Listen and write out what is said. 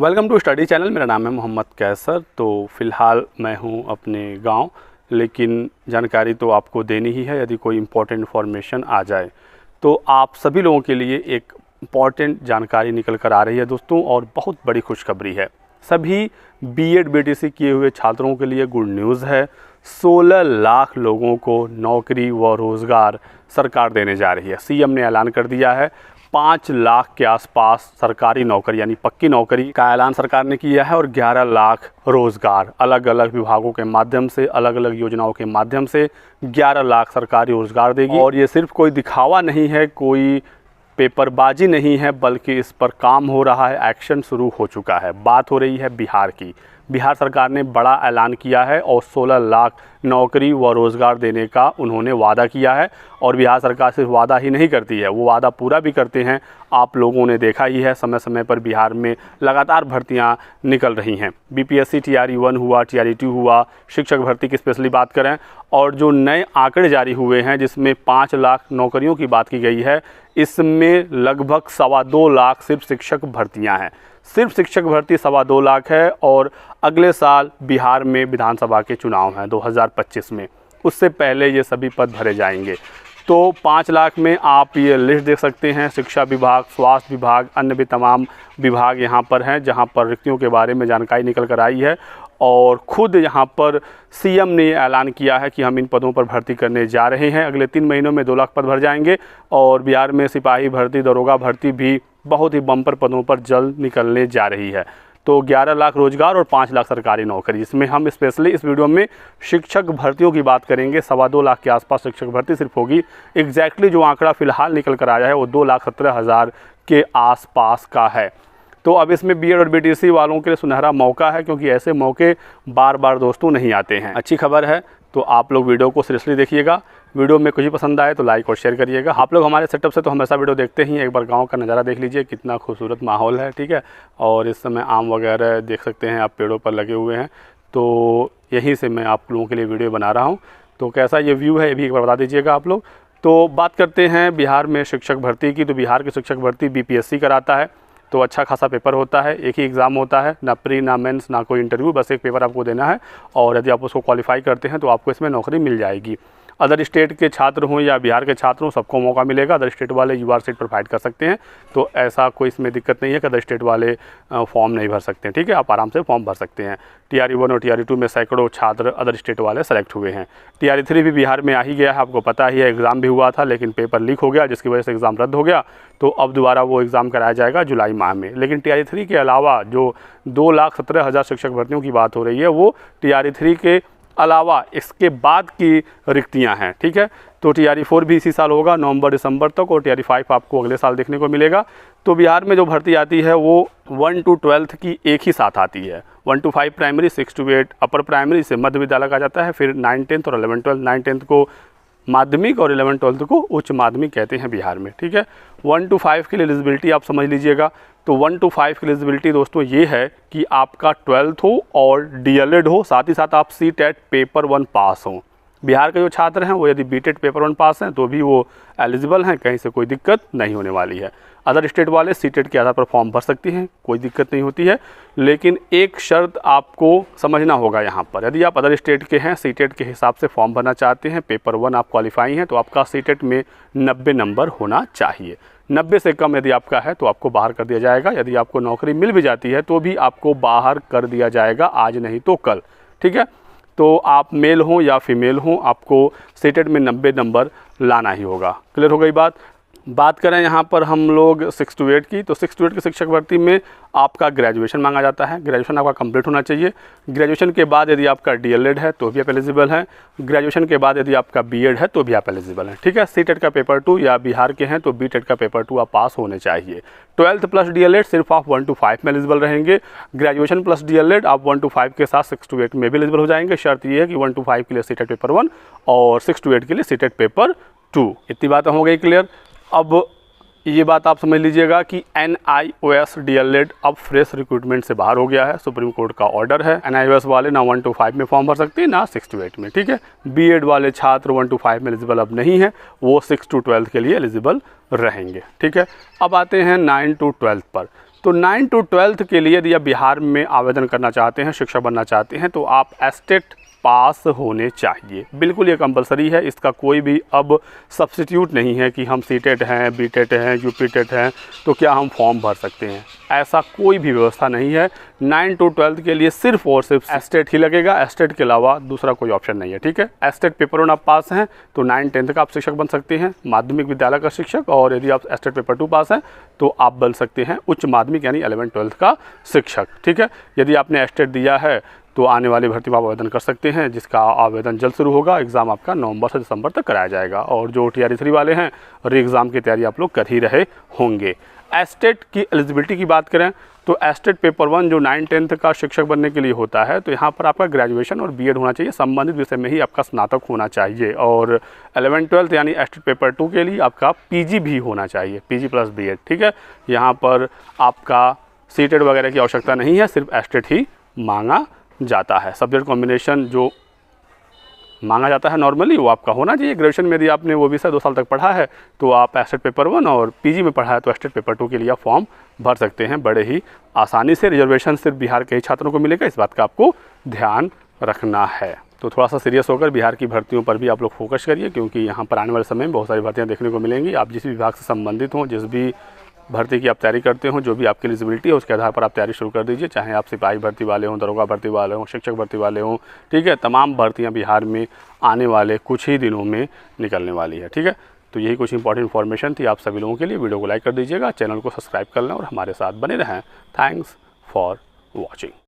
Welcome to study channel. मेरा नाम है मोहम्मद कैसर। तो फ़िलहाल मैं हूं अपने गांव, लेकिन जानकारी तो आपको देनी ही है। यदि कोई इम्पोर्टेंट इन्फॉर्मेशन आ जाए तो आप सभी लोगों के लिए एक इम्पॉर्टेंट जानकारी निकल कर आ रही है दोस्तों, और बहुत बड़ी खुशखबरी है। सभी बीएड बीटीसी किए हुए छात्रों के लिए गुड न्यूज़ है। 16 लाख लोगों को नौकरी व रोज़गार सरकार देने जा रही है। सीएम ने ऐलान कर दिया है 5 लाख के आसपास सरकारी नौकरी यानी पक्की नौकरी का ऐलान सरकार ने किया है, और 11 लाख रोज़गार अलग अलग विभागों के माध्यम से, अलग अलग योजनाओं के माध्यम से 11 लाख सरकारी रोज़गार देगी। और ये सिर्फ कोई दिखावा नहीं है, कोई पेपरबाजी नहीं है, बल्कि इस पर काम हो रहा है, एक्शन शुरू हो चुका है। बात हो रही है बिहार की। बिहार सरकार ने बड़ा ऐलान किया है और 16 लाख नौकरी व रोज़गार देने का उन्होंने वादा किया है। और बिहार सरकार सिर्फ वादा ही नहीं करती है, वो वादा पूरा भी करते हैं। आप लोगों ने देखा ही है, समय समय पर बिहार में लगातार भर्तियां निकल रही हैं। बीपीएससी TRE 1 हुआ, TRE 2 हुआ, शिक्षक भर्ती की स्पेशली बात करें, और जो नए आंकड़े जारी हुए हैं जिसमें 5 लाख नौकरियों की बात की गई है, इसमें लगभग 2.25 लाख सिर्फ शिक्षक भर्तियाँ हैं। सिर्फ शिक्षक भर्ती 2.25 लाख है। और अगले साल बिहार में विधानसभा के चुनाव हैं 2025 में, उससे पहले ये सभी पद भरे जाएंगे। तो 5 लाख में आप ये लिस्ट देख सकते हैं। शिक्षा विभाग, स्वास्थ्य विभाग, अन्य भी तमाम विभाग यहाँ पर हैं जहाँ पर रिक्तियों के बारे में जानकारी निकल कर आई है। और खुद यहाँ पर सीएम ने ऐलान किया है कि हम इन पदों पर भर्ती करने जा रहे हैं। अगले 3 महीनों में 2 लाख पद भर जाएंगे। और बिहार में सिपाही भर्ती, दरोगा भर्ती भी बहुत ही बम्पर पदों पर जल्द निकलने जा रही है। तो 11 लाख रोजगार और 5 लाख सरकारी नौकरी, इसमें हम स्पेशली इस वीडियो में शिक्षक भर्तियों की बात करेंगे। 2.25 लाख के आसपास शिक्षक भर्ती सिर्फ होगी। एग्जैक्टली जो आंकड़ा फिलहाल निकल कर आया है वो 2,17,000 के आसपास का है। तो अब इसमें बीएड और बीटीसी वालों के लिए सुनहरा मौका है, क्योंकि ऐसे मौके बार बार दोस्तों नहीं आते हैं। अच्छी खबर है, तो आप लोग वीडियो को सीरियसली देखिएगा। वीडियो में कुछ भी पसंद आए तो लाइक और शेयर करिएगा। आप लोग हमारे सेटअप से तो हमेशा वीडियो देखते ही, एक बार गांव का नज़ारा देख लीजिए, कितना खूबसूरत माहौल है। ठीक है, और इस समय आम वगैरह देख सकते हैं आप, पेड़ों पर लगे हुए हैं। तो यहीं से मैं आप लोगों के लिए वीडियो बना रहा हूँ। तो कैसा ये व्यू है ये भी एक बार बता दीजिएगा आप लोग। तो बात करते हैं बिहार में शिक्षक भर्ती की। तो बिहार की शिक्षक भर्ती बीपीएससी कराता है। तो अच्छा खासा पेपर होता है, एक ही एग्ज़ाम होता है, ना प्री ना मेंस ना कोई इंटरव्यू, बस एक पेपर आपको देना है। और यदि आप उसको क्वालिफाई करते हैं तो आपको इसमें नौकरी मिल जाएगी। अदर स्टेट के छात्र हों या बिहार के छात्र हों, सबको मौका मिलेगा। अदर स्टेट वाले UR सीट प्रोवाइड कर सकते हैं, तो ऐसा कोई इसमें दिक्कत नहीं है कि अदर स्टेट वाले फॉर्म नहीं भर सकते हैं। ठीक है, आप आराम से फॉर्म भर सकते हैं। TRE 1 और TRE 2 में सैकड़ों छात्र अदर स्टेट वाले सेलेक्ट हुए हैं। TRE 3 भी बिहार में आ ही गया है, आपको पता ही है। एग्ज़ाम भी हुआ था लेकिन पेपर लीक हो गया, जिसकी वजह से एग्ज़ाम रद्द हो गया। तो अब दोबारा वो एग्ज़ाम कराया जाएगा जुलाई माह में। लेकिन TRE 3 के अलावा जो 2,17,000 शिक्षक भर्तियों की बात हो रही है, वो TRE 3 के अलावा इसके बाद की रिक्तियां हैं। ठीक है, तो TRE 4 भी इसी साल होगा, नवंबर दिसंबर तक, और TRE 5 आपको अगले साल देखने को मिलेगा। तो बिहार में जो भर्ती आती है वो 1 to 12th की एक ही साथ आती है। 1 to 5 primary, 6 to 8 upper primary से मध्य विद्यालय कहा जाता है। फिर 9, 10th और 11, 12, 9, 10th को माध्यमिक और 11, 12th को उच्च माध्यमिक कहते हैं बिहार में। ठीक है, 1 to 5 की एलिजिबिलिटी आप समझ लीजिएगा। तो 1 to 5 की एलिजिबिलिटी दोस्तों ये है कि आपका 12th हो और DLED हो, साथ ही साथ आप CTET पेपर 1 पास हों। बिहार के जो छात्र हैं वो यदि BTET पेपर 1 पास हैं तो भी वो एलिजिबल हैं, कहीं से कोई दिक्कत नहीं होने वाली है। अदर स्टेट वाले CTET के आधार पर फॉर्म भर सकती हैं, कोई दिक्कत नहीं होती है। लेकिन एक शर्त आपको समझना होगा यहाँ पर, यदि आप अदर स्टेट के हैं, CTET के हिसाब से फॉर्म भरना चाहते हैं, पेपर 1 आप क्वालिफाई हैं, तो आपका CTET में 90 नंबर होना चाहिए। 90 से कम यदि आपका है तो आपको बाहर कर दिया जाएगा। यदि आपको नौकरी मिल भी जाती है तो भी आपको बाहर कर दिया जाएगा, आज नहीं तो कल। ठीक है, तो आप मेल हों या फीमेल हों, आपको CTET में 90 नंबर लाना ही होगा। क्लियर हो गई बात करें यहाँ पर हम लोग 6 to 8 की। तो 6 to 8 की शिक्षक भर्ती में आपका ग्रेजुएशन मांगा जाता है। ग्रेजुएशन आपका कंप्लीट होना चाहिए। ग्रेजुएशन के बाद यदि आपका DLED है तो भी आप एलिजिबल हैं। ग्रेजुएशन के बाद यदि आपका BEd है तो भी आप एलिजिबल हैं। ठीक है, CTET का पेपर 2 या बिहार के हैं तो BTET का पेपर 2 आप पास होने चाहिए। 12th प्लस DLED सिर्फ आप 1 to 5 में एलिजिबल रहेंगे। ग्रेजुएशन प्लस DLED आप 1 to 5 के साथ 6 to 8 में भी एलिजिबल हो जाएंगे। शर्त ये है कि 1 to 5 के लिए CTET पेपर 1 और 6 to 8 के लिए CTET पेपर 2। इतनी बातें हो गई क्लियर। अब ये बात आप समझ लीजिएगा कि NIOS DLED अब फ्रेश रिक्रूटमेंट से बाहर हो गया है। सुप्रीम कोर्ट का ऑर्डर है। NIOS वाले ना 1 to 5 में फॉर्म भर सकते हैं ना 6 to 8 में। ठीक है, BEd वाले छात्र 1 to 5 में एलिजिबल अब नहीं है, वो 6 to 12 के लिए एलिजिबल रहेंगे। ठीक है, अब आते हैं 9 to 12 पर। तो 9 to 12th के लिए यदि आप बिहार में आवेदन करना चाहते हैं, शिक्षक बनना चाहते हैं, तो आप एस्टेट पास होने चाहिए। बिल्कुल ये कंपलसरी है, इसका कोई भी अब सब्स्टिट्यूट नहीं है कि हम सीटेट हैं, बीटेट हैं, यूपीटेट हैं तो क्या हम फॉर्म भर सकते हैं। ऐसा कोई भी व्यवस्था नहीं है। 9 to 12th के लिए सिर्फ और सिर्फ एस्टेट ही लगेगा, एस्टेट के अलावा दूसरा कोई ऑप्शन नहीं है। ठीक है, एस्टेट पेपर 1 आप पास हैं तो 9-10th का आप शिक्षक बन सकते हैं, माध्यमिक विद्यालय का शिक्षक, और यदि आप एस्टेट पेपर 2 पास हैं तो आप बन सकते हैं उच्च माध्यमिक यानी 11-12th का शिक्षक। ठीक है, यदि आपने एस्टेट दिया है तो आने वाली भर्ती में आप आवेदन कर सकते हैं, जिसका आवेदन जल्द शुरू होगा। एग्ज़ाम आपका नवंबर से दिसंबर तक कराया जाएगा, और जो TRE 3 वाले हैं री एग्ज़ाम की तैयारी आप लोग कर ही रहे होंगे। एस्टेट की एलिजिबिलिटी की बात करें तो एस्टेट पेपर 1 जो 9-10th का शिक्षक बनने के लिए होता है, तो यहाँ पर आपका ग्रेजुएशन और BEd होना चाहिए, संबंधित विषय में ही आपका स्नातक होना चाहिए। और 11-12th यानी एस्टेट पेपर 2 के लिए आपका PG भी होना चाहिए, PG + BEd। ठीक है, यहाँ पर आपका सीटेट वगैरह की आवश्यकता नहीं है, सिर्फ एस्टेट ही मांगा जाता है। सब्जेक्ट कॉम्बिनेशन जो मांगा जाता है नॉर्मली वो आपका होना चाहिए। ग्रेजुएशन में यदि आपने वो विषय 2 साल तक पढ़ा है तो आप एस्टेट पेपर 1, और PG में पढ़ा है तो एस्टेट पेपर 2 के लिए आप फॉर्म भर सकते हैं बड़े ही आसानी से। रिजर्वेशन सिर्फ बिहार के ही छात्रों को मिलेगा, इस बात का आपको ध्यान रखना है। तो थोड़ा सा सीरियस होकर बिहार की भर्तियों पर भी आप लोग फोकस करिए, क्योंकि यहाँ पर आने वाले समय में बहुत सारी भर्तियाँ देखने को मिलेंगी। आप जिस विभाग से संबंधित हों, जिस भी भर्ती की आप तैयारी करते हो, जो भी आपकी एलिजिबिलिटी है उसके आधार पर आप तैयारी शुरू कर दीजिए। चाहे आप सिपाही भर्ती वाले हों, दरोगा भर्ती वाले हों, शिक्षक भर्ती वाले हों। ठीक है, तमाम भर्तियां बिहार में आने वाले कुछ ही दिनों में निकलने वाली है। ठीक है, तो यही कुछ इंपॉर्टेंट इन्फॉर्मेशन थी आप सभी लोगों के लिए। वीडियो को लाइक कर दीजिएगा, चैनल को सब्सक्राइब कर लें और हमारे साथ बने रहें। Thanks for watching.